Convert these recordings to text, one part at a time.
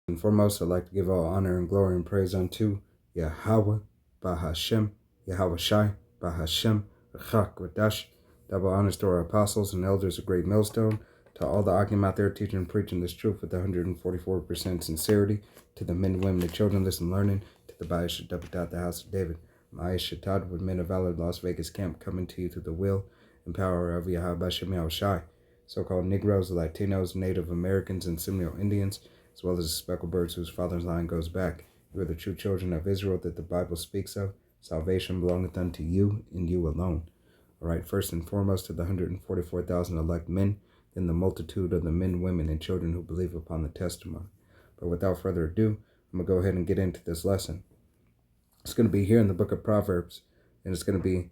And foremost, I'd like to give all honor and glory and praise unto Yahweh, Bahashem, Yahweh Shai, Bahashem, Chak Wadash. Double honors to our apostles and elders of Great Millstone, to all the Akim out there teaching and preaching this truth with 144% sincerity, to the men, women, and children listening and learning, to the Ba'ish Dabadat, the house of David, Ma'ash Shatad, with men of valor, Las Vegas camp, coming to you through the will and power of Yahweh Bashem Yahweh Shai, so-called Negroes, Latinos, Native Americans, and Seminole Indians, as well as the speckled birds whose father's line goes back. You are the true children of Israel that the Bible speaks of. Salvation belongeth unto you and you alone. All right, first and foremost to the 144,000 elect men, then the multitude of the men, women, and children who believe upon the testimony. But without further ado, I'm going to go ahead and get into this lesson. It's going to be here in the book of Proverbs, and it's going to be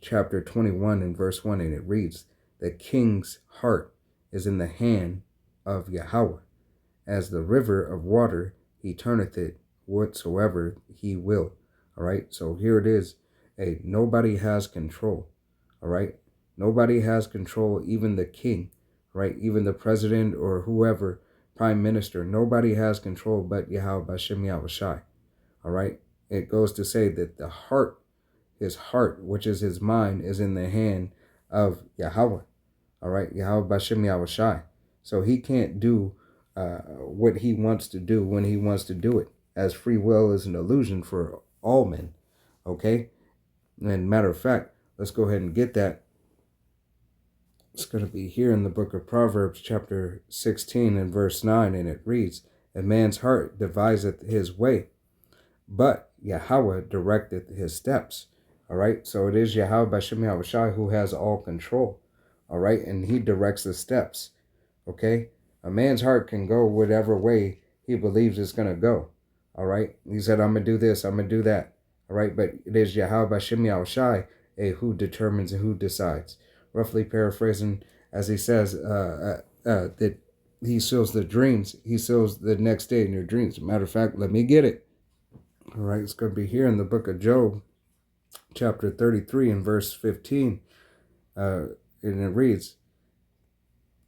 chapter 21 and verse 1, and it reads, "The king's heart is in the hand of Yahweh. As the river of water, he turneth it whatsoever he will." All right, so here it is. Hey, nobody has control. All right, nobody has control, even the king, right? Even the president or whoever, prime minister, nobody has control but Yahweh Bashem Yahweh Shai. All right, it goes to say that the heart, his heart, which is his mind, is in the hand of Yahweh. All right, Yahweh Bashem Yahweh Shai. So he can't do what he wants to do when he wants to do it, as free will is an illusion for all men. Okay, and matter of fact, let's go ahead and get that. It's going to be here in the book of Proverbs, chapter 16 and verse 9, and it reads, "A man's heart deviseth his way, but Yahweh directeth his steps." All right, so it is Yahweh Bashem Yahweh Shai who has all control. All right, and he directs the steps. Okay, a man's heart can go whatever way he believes it's going to go. All right, he said, "I'm going to do this, I'm going to do that." All right, but it is Yahweh Bashem Yahweh Shai who determines and who decides. Roughly paraphrasing, as he says, that he seals the dreams. He seals the next day in your dreams. Matter of fact, let me get it. All right, it's going to be here in the book of Job, chapter 33 and verse 15. And it reads,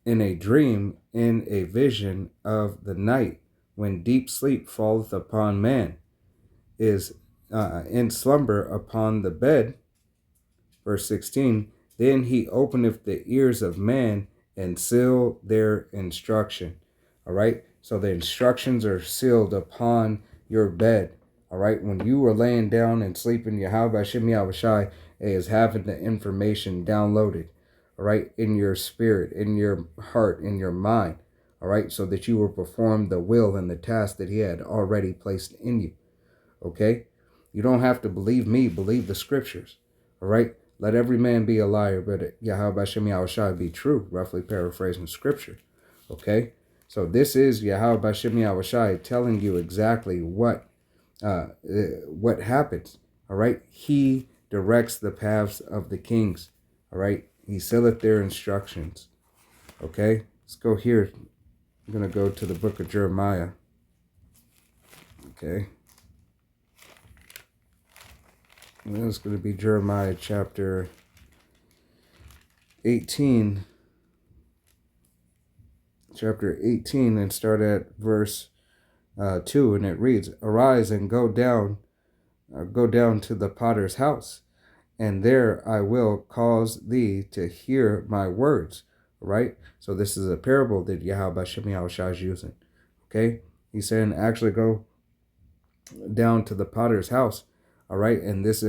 "In a dream, in a vision of the night, when deep sleep falleth upon man, is in slumber upon the bed." Verse 16, "Then he openeth the ears of man and seal their instruction." All right, so the instructions are sealed upon your bed. All right, when you are laying down and sleeping, Yahweh Hashem Yahweh Shai is having the information downloaded, all right, in your spirit, in your heart, in your mind, all right, so that you will perform the will and the task that he had already placed in you. Okay, you don't have to believe me, believe the scriptures. All right, let every man be a liar, but Yahweh Hashem Yahweh Shai be true, roughly paraphrasing scripture. Okay, so this is Yahweh Hashem Yahweh Shai telling you exactly what happens. All right, he directs the paths of the kings. All right, he sealeth their instructions. Okay, let's go here. I'm going to go to the book of Jeremiah. Okay, and it's going to be Jeremiah chapter 18. Chapter 18, and start at verse 2, and it reads, "Arise and go down to the potter's house, and there I will cause thee to hear my words." Right? So this is a parable that Yahweh Hashem Yahweh Shai is using. Okay? He's saying actually go down to the potter's house. All right? And this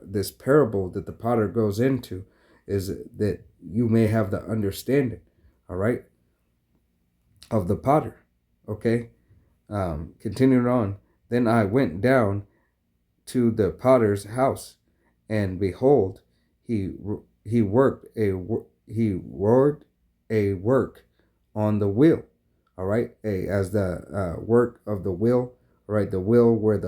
this parable that the potter goes into is that you may have the understanding, all right, of the potter. Okay? Continuing on, "Then I went down to the potter's house, and behold, he worked a work on the wheel." All right, as the work of the wheel. All right, the wheel where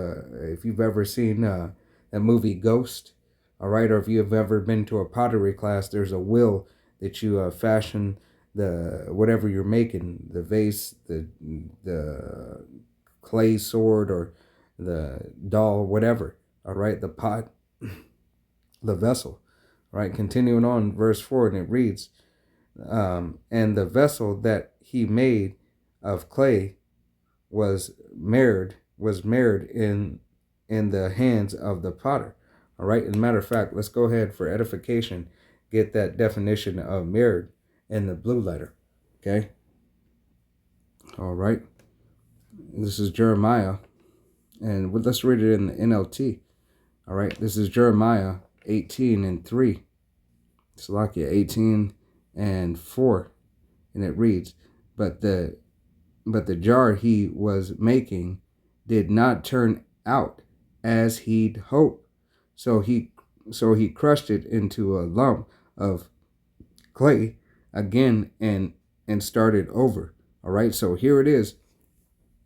if you've ever seen that movie Ghost, all right, or if you've ever been to a pottery class, there's a wheel that you fashion the whatever you're making, the vase, the clay sword, or the doll, whatever. All right, the pot, the vessel. All right, continuing on, verse 4, and it reads, "And the vessel that he made of clay was marred in the hands of the potter. All right. As a matter of fact, let's go ahead for edification, get that definition of married in the blue letter. Okay. All right. This is Jeremiah, and let's read it in the NLT. All right. This is Jeremiah 18:3. Salakia 18:4, and it reads, "But the jar he was making did not turn out as he'd hoped, so he crushed it into a lump of clay again and started over." All right, so here it is.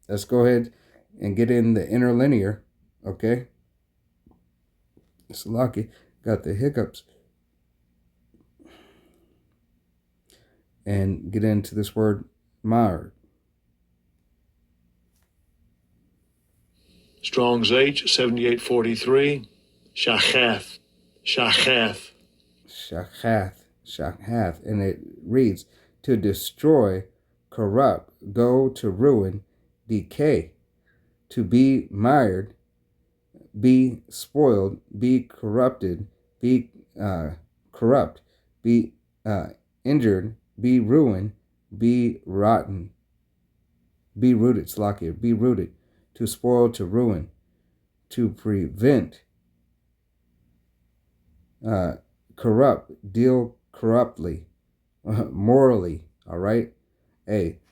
Let's go ahead and get in the interlinear. Okay, Salaki got the hiccups, and get into this word mar. Strong's H 7843. Shachath. Shachath. Shachath, and it reads, to destroy, corrupt, go to ruin, decay, to be mired, be spoiled, be corrupted, be corrupt, be injured, be ruined, be rotten, be rooted, Slakia, be rooted, to spoil, to ruin, to prevent, corrupt, deal corruptly, morally, all right?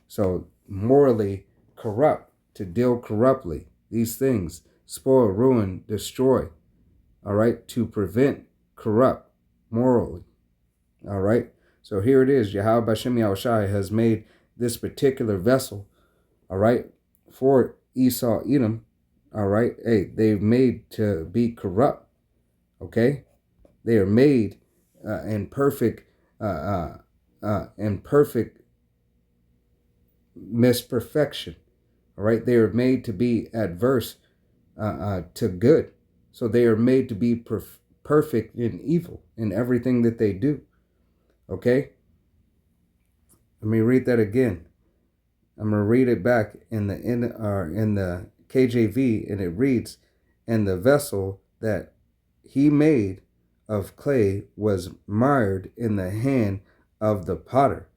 So morally corrupt, to deal corruptly, these things, spoil, ruin, destroy, all right? To prevent, corrupt, morally, all right? So here it is, Yahweh Bashem Yahushai has made this particular vessel, all right, for Esau, Edom, all right? They've made to be corrupt, okay? They are made in perfect misperfection. All right, they are made to be adverse to good. So they are made to be perfect in evil in everything that they do. Okay, let me read that again. I'm gonna read it back in the KJV, and it reads, "And the vessel that he made of clay was mired in the hand of the potter."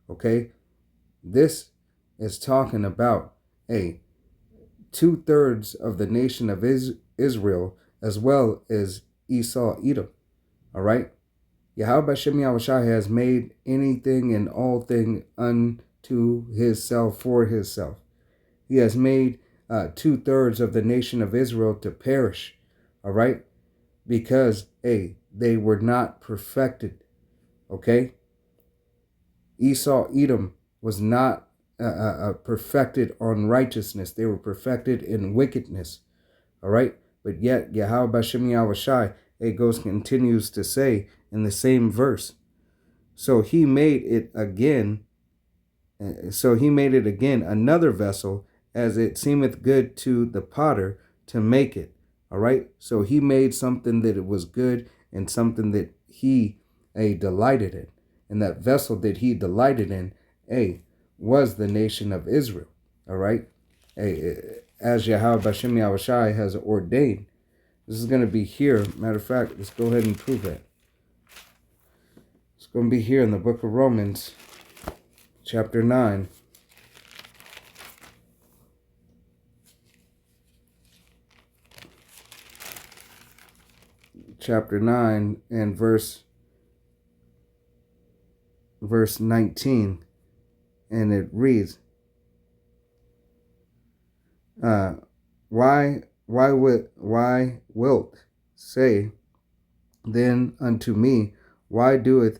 Okay, this is talking about 2/3 of the nation of Israel, as well as Esau, Edom. All right, Yahweh Bashem Yahushai has made anything and all thing unto himself for himself. He has made 2/3 of the nation of Israel to perish. All right, because they were not perfected. Okay, Esau, Edom was not perfected on righteousness. They were perfected in wickedness. All right, but yet Yahweh Bashem Yahushai, continues to say in the same verse, so he made it again. Another vessel, as it seemeth good to the potter to make it. All right, so he made something that it was good and something that he delighted in, and that vessel that he delighted in was the nation of Israel. All right, as Yahweh Bashem Yahushai has ordained. This is going to be here. Matter of fact, let's go ahead and prove that. It's going to be here in the book of Romans, chapter 9. Chapter 9 and verse 19. And it reads, why wilt say then unto me, why doeth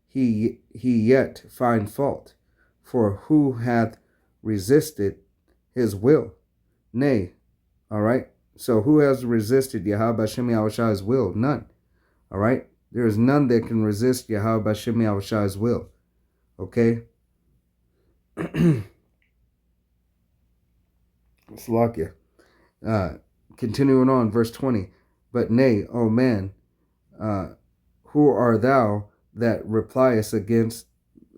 he yet find fault? For who hath resisted his will? Nay, all right. So who has resisted Yahweh Bashem Yahushai's will? None. All right. There is none that can resist Yahweh Bashem Yahushai's will. Okay. Salakia. Continuing on, verse 20. But nay, O man, who art thou that repliest against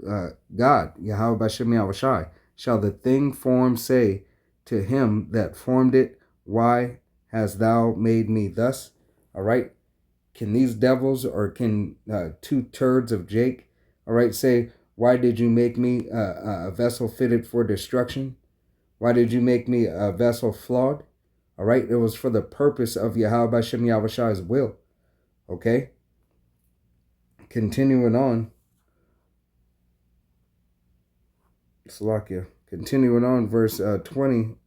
God, Yahweh Bashem Yahushai? Shall the thing formed say to him that formed it, why hast thou made me thus? All right. Can these devils, or can two turds of Jake, all right, say, why did you make me a vessel fitted for destruction? Why did you make me a vessel flawed? All right. It was for the purpose of Yahweh Hashem Yahushai's will. Okay. Continuing on. Salakia. Continuing on, verse 21,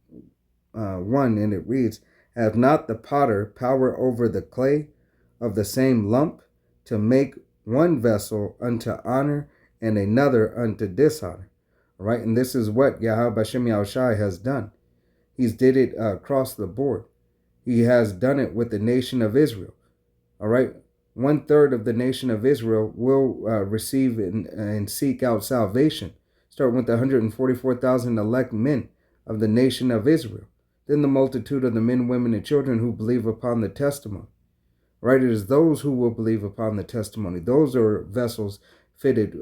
and it reads, have not the potter power over the clay of the same lump to make one vessel unto honor and another unto dishonor? All right, and this is what Yahweh Hashem Yahushai has done. He's did it across the board. He has done it with the nation of Israel. All right, 1/3 of the nation of Israel will receive and seek out salvation. Start with the 144,000 elect men of the nation of Israel. Then the multitude of the men, women, and children who believe upon the testimony. Right? It is those who will believe upon the testimony. Those are vessels fitted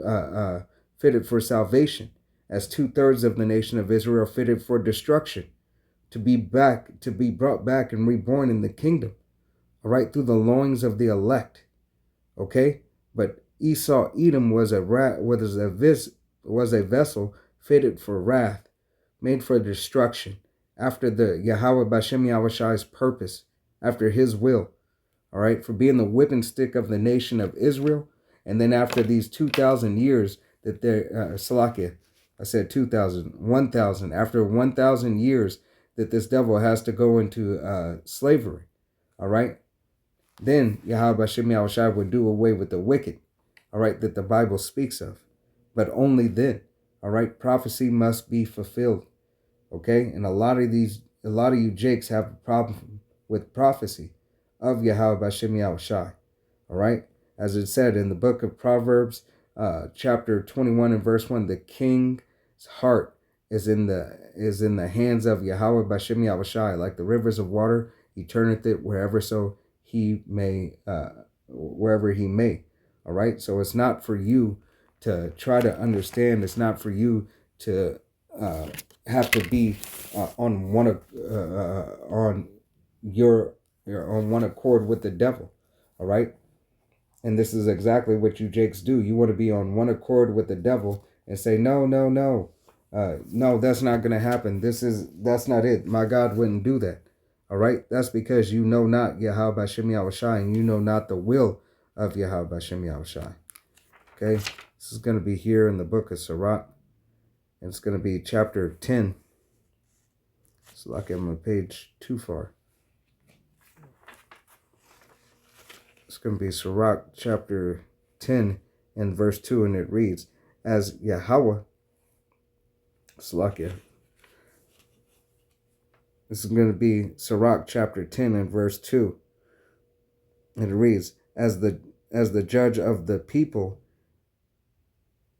for salvation, as 2/3 of the nation of Israel are fitted for destruction, to be brought back and reborn in the kingdom. All right, through the loins of the elect. Okay, but Esau Edom was a vessel fitted for wrath, made for destruction, after the Yahweh Bashem Yahushai's purpose, after his will. All right, for being the whipping stick of the nation of Israel. And then after these 2,000 years that they're, Salakia, I said 2,000, 1,000, after 1,000 years that this devil has to go into slavery. All right, then Yahweh Bashem Yahushai would do away with the wicked. All right, that the Bible speaks of. But only then. All right, prophecy must be fulfilled. Okay, and a lot of you Jakes have a problem with prophecy of Yahweh Bashem Yahushai. All right, as it said in the book of Proverbs, chapter 21 and verse 1, the king's heart is in the hands of Yahweh Bashem Yahushai, like the rivers of water. He turneth it wherever he may. All right, so it's not for you to try to understand. It's not for you to have to be on one accord with the devil. All right, and this is exactly what you Jakes do. You want to be on one accord with the devil and say no, that's not going to happen. That's not it. My God wouldn't do that. All right, that's because you know not Yahweh Bashem Yahushai, and you know not the will of Yahweh Bashem Yahushai. Okay, this is going to be here in the book of Sirach, and it's going to be chapter 10. It's like I'm on page too far. It's going to be Sirach chapter 10 and verse 2, and it reads, as Yahweh, Salakia. This is going to be Sirach chapter 10 and verse 2. And it reads, as the judge of the people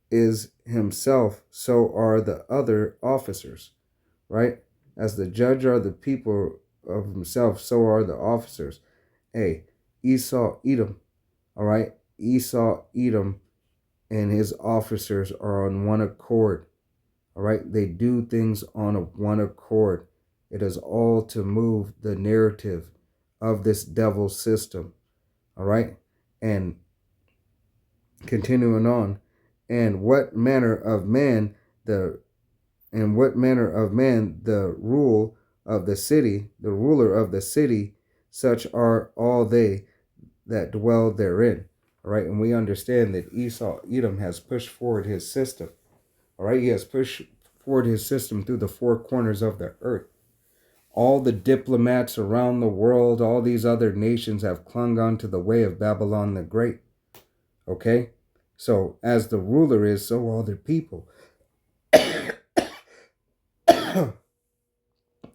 is himself, so are the other officers. Right? As the judge are the people of himself, so are the officers. Hey, Esau Edom. All right? Esau Edom and his officers are on one accord. All right? They do things on one accord. It is all to move the narrative of this devil system. All right? And continuing on, and what manner of man the ruler of the city, such are all they that dwell therein. All right, and we understand that Esau Edom has pushed forward his system. All right, he has pushed forward his system through the four corners of the earth. All the diplomats around the world, all these other nations have clung on to the way of Babylon the Great. Okay? So, as the ruler is, so are their people.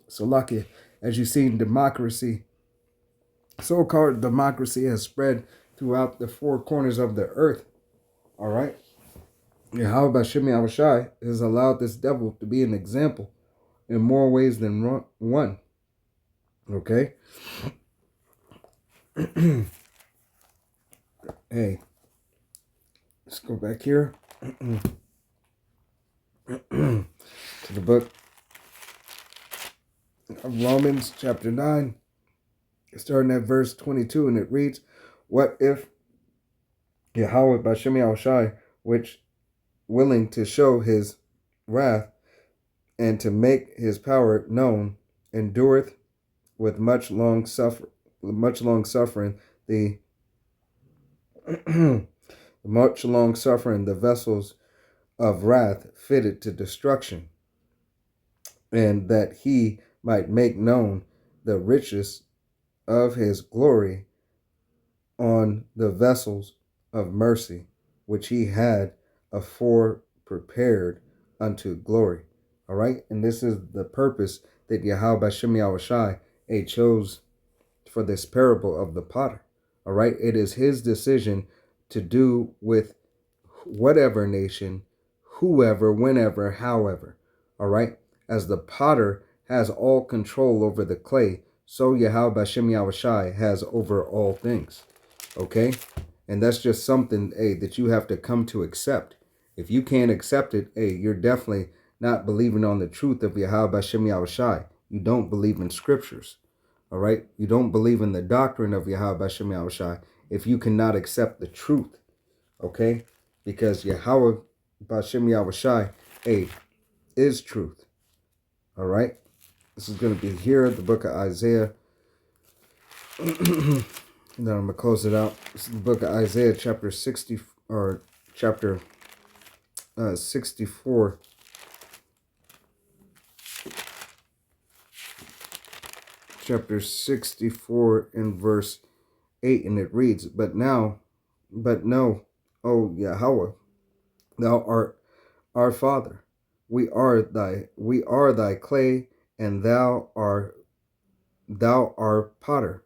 So, lucky, as you see in democracy, so-called democracy has spread throughout the four corners of the earth. All right? Yahweh Bashem Yahushai has allowed this devil to be an example in more ways than one. Okay? Hey, let's go back here to the book of Romans chapter 9, starting at verse 22, and it reads, what if Yahweh Bashem Yahushai, which willing to show his wrath and to make his power known, endureth with much long suffering the much long suffering the vessels of wrath fitted to destruction, and that he might make known the riches of his glory on the vessels of mercy, which he had afore prepared unto glory. All right, and this is the purpose that Yahweh Bashem Yahushai chose for this parable of the potter. All right, it is his decision to do with whatever nation, whoever, whenever, however. All right, as the potter has all control over the clay, so Yahweh Bashem Yahushai has over all things. Okay, and that's just something, that you have to come to accept. If you can't accept it, you're definitely not believing on the truth of Yahweh Bashem Yahushai. You don't believe in scriptures. All right, you don't believe in the doctrine of Yahweh Bashem Yahushai if you cannot accept the truth. Okay, because Yahweh Bashem Yahushai, is truth. All right, this is going to be here, the book of Isaiah. And then I'm going to close it out. This is the book of Isaiah, chapter 60, or chapter 64. Chapter 64 in verse 8, and it reads, but know, O Yahweh, thou art our Father. We are thy clay, and thou art potter,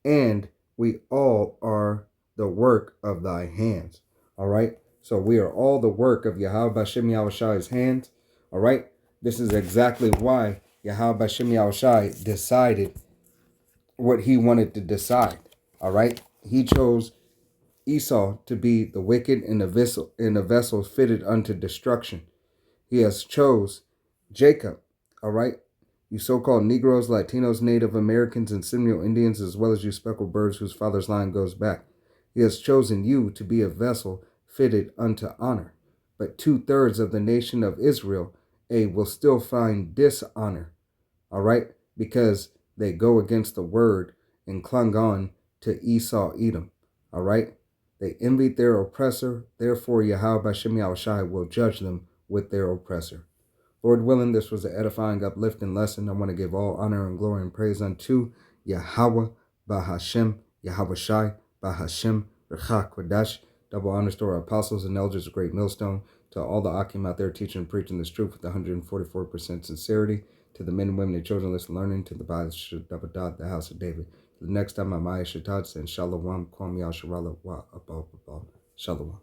and we all are the work of thy hands. All right, so we are all the work of Yahweh Bashem Yahushai's hands. All right, this is exactly why Yahweh Bashem Yahushai decided what he wanted to decide. All right, he chose Esau to be the wicked and the vessel fitted unto destruction. He has chose Jacob. All right, you so-called Negroes, Latinos, Native Americans, and Seminole Indians, as well as you speckled birds whose father's line goes back. He has chosen you to be a vessel fitted unto honor. But 2/3 of the nation of Israel, will still find dishonor. All right, because they go against the word and clung on to Esau, Edom. All right, they envied their oppressor. Therefore, Yahweh Bashem Yahushai will judge them with their oppressor. Lord willing, this was an edifying, uplifting lesson. I want to give all honor and glory and praise unto Yahweh Bahashem, Yahweh Shai, Bahashem, Rechak Kodash. Double honors to our apostles and elders of Great Millstone, to all the Akim out there teaching and preaching this truth with 144% sincerity, to the men and women and children listening learning, to the Bible, the house of David. To the next time, Amaya Shatad, and Shalom, Kwam Yasharala, Wa Abba, Shalom.